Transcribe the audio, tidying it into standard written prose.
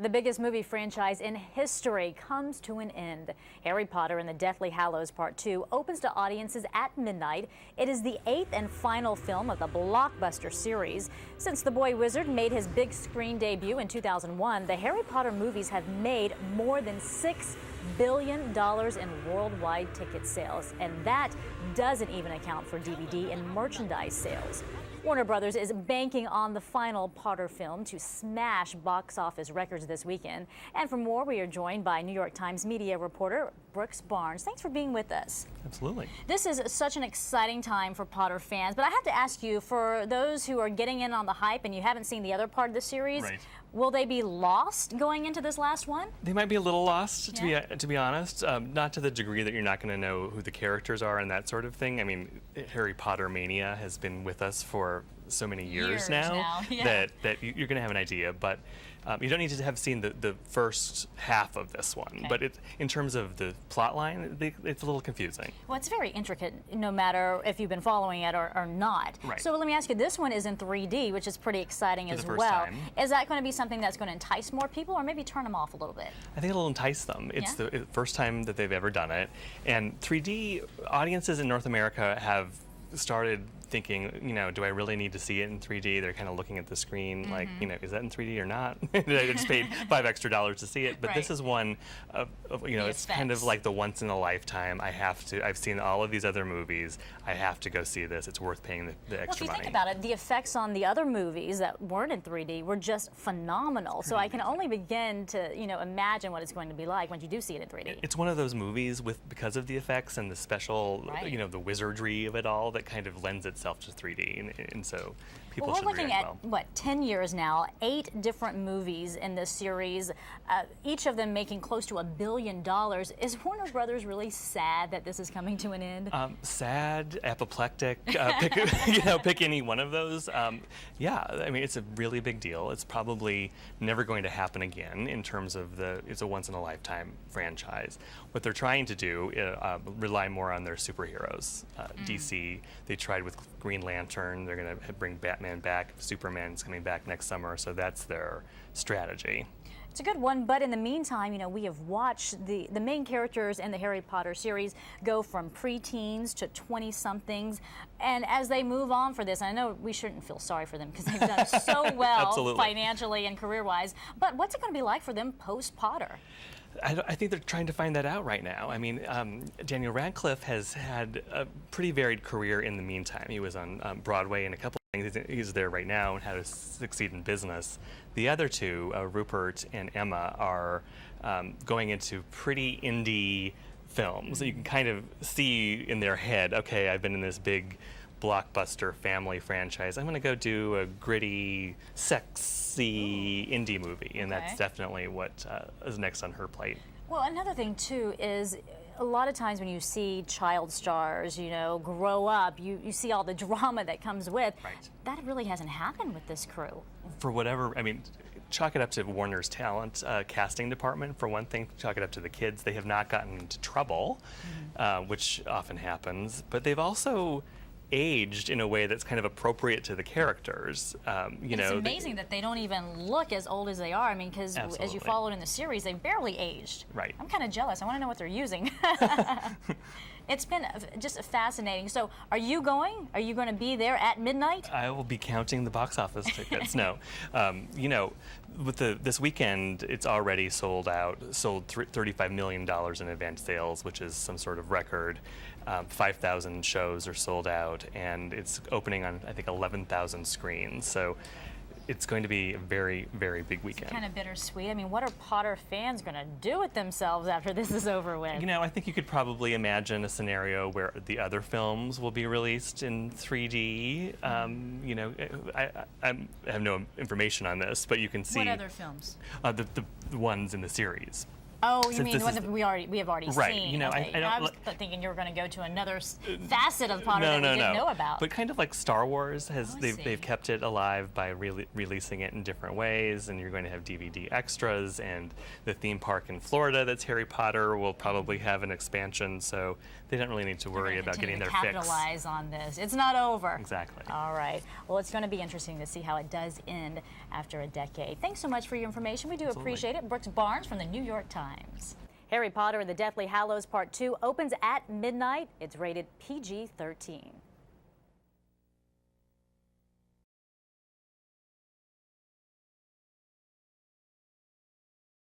The biggest movie franchise in history comes to an end. Harry Potter and the Deathly Hallows Part 2 opens to audiences at midnight. It is the 8th and final film of the blockbuster series. Since the boy wizard made his big screen debut in 2001, the Harry Potter movies have made more than $6 billion in worldwide ticket sales, and that doesn't even account for DVD and merchandise sales. Warner Brothers is banking on the final Potter film to smash box office records this weekend. And for more, we are joined by New York Times media reporter Brooks Barnes. Thanks for being with us. Absolutely. This is such an exciting time for Potter fans, but I have to ask you, for those who are getting in on the hype and you haven't seen the other part of the series, right, will they be lost going into this last one? They might be a little lost, to be honest. Not to the degree that you're not going to know who the characters are and that sort of thing. I mean, Harry Potter mania has been with us for so many years now, yeah, that you're going to have an idea, but you don't need to have seen the first half of this one. Okay. But in terms of the plot line, it's a little confusing. Well, it's very intricate, no matter if you've been following it or not. Right. So let me ask you, this one is in 3D, which is pretty exciting as well. Time. Is that going to be something that's going to entice more people, or maybe turn them off a little bit? I think it'll entice them. It's the first time that they've ever done it. And 3D audiences in North America have started thinking, do I really need to see it in 3D? They're kind of looking at the screen like, is that in 3D or not? I just paid $5 extra to see it. But this is one of it's kind of like the once in a lifetime. I've seen all of these other movies. I have to go see this. It's worth paying the extra money. Well, if you think about it, the effects on the other movies that weren't in 3D were just phenomenal. So I can only begin to, imagine what it's going to be like when you do see it in 3D. It's one of those movies because of the effects and the special, the wizardry of it all that kind of lends itself to 3D, and so people should react well. We're looking at, 10 years now, 8 different movies in this series, each of them making close to $1 billion. Is Warner Brothers really sad that this is coming to an end? Sad, apoplectic, pick any one of those. Yeah, I mean, it's a really big deal. It's probably never going to happen again in terms of it's a once-in-a-lifetime franchise. What they're trying to do rely more on their superheroes. DC, they tried with Green Lantern. They're going to bring Batman back. Superman's coming back next summer, so that's their strategy. It's a good one, but in the meantime, we have watched the main characters in the Harry Potter series go from preteens to 20-somethings, and as they move on for this, I know we shouldn't feel sorry for them because they've done so well financially and career-wise, but what's it going to be like for them post-Potter? I think they're trying to find that out right now. I mean, Daniel Radcliffe has had a pretty varied career in the meantime. He was on Broadway in a couple of things. He's there right now and how to succeed in business. The other two, Rupert and Emma, are going into pretty indie films. You can kind of see in their head, okay, I've been in this big blockbuster family franchise. I'm going to go do a gritty, sexy indie movie, and that's definitely what is next on her plate. Well, another thing too is a lot of times when you see child stars, grow up, you see all the drama that comes with. Right. That really hasn't happened with this crew. For whatever, I mean, chalk it up to Warner's talent casting department, for one thing. Chalk it up to the kids. They have not gotten into trouble, which often happens, but they've also aged in a way that's kind of appropriate to the characters. It's amazing that they don't even look as old as they are. I mean, because as you followed in the series, they barely aged. Right. I'm kind of jealous. I want to know what they're using. It's been just fascinating. So are you going? Are you going to be there at midnight? I will be counting the box office tickets. No. With this weekend, it's already sold out, sold $35 million in advance sales, which is some sort of record. 5,000 shows are sold out, and it's opening on, I think, 11,000 screens. So it's going to be a very, very big weekend. It's kind of bittersweet. I mean, what are Potter fans going to do with themselves after this is over with? I think you could probably imagine a scenario where the other films will be released in 3D. I have no information on this, but you can see. What other films? The ones in the series. Oh, you since mean this one is- that we have already Right, seen? you know, Okay. I don't I was li- thinking you were going to go to another facet of Potter that no, we didn't no. know about. But kind of like Star Wars Oh, I see. they've kept it alive by releasing it in different ways, and you're going to have DVD extras, and the theme park in Florida that's Harry Potter will probably have an expansion, so they don't really need to They're worry gonna about continue getting to their fix. capitalize on this. It's not over. Exactly. All right. Well, it's going to be interesting to see how it does end after a decade. Thanks so much for your information. We do Absolutely. appreciate it. Brooks Barnes from the New York Times. Harry Potter and the Deathly Hallows Part 2 opens at midnight. It's rated PG-13.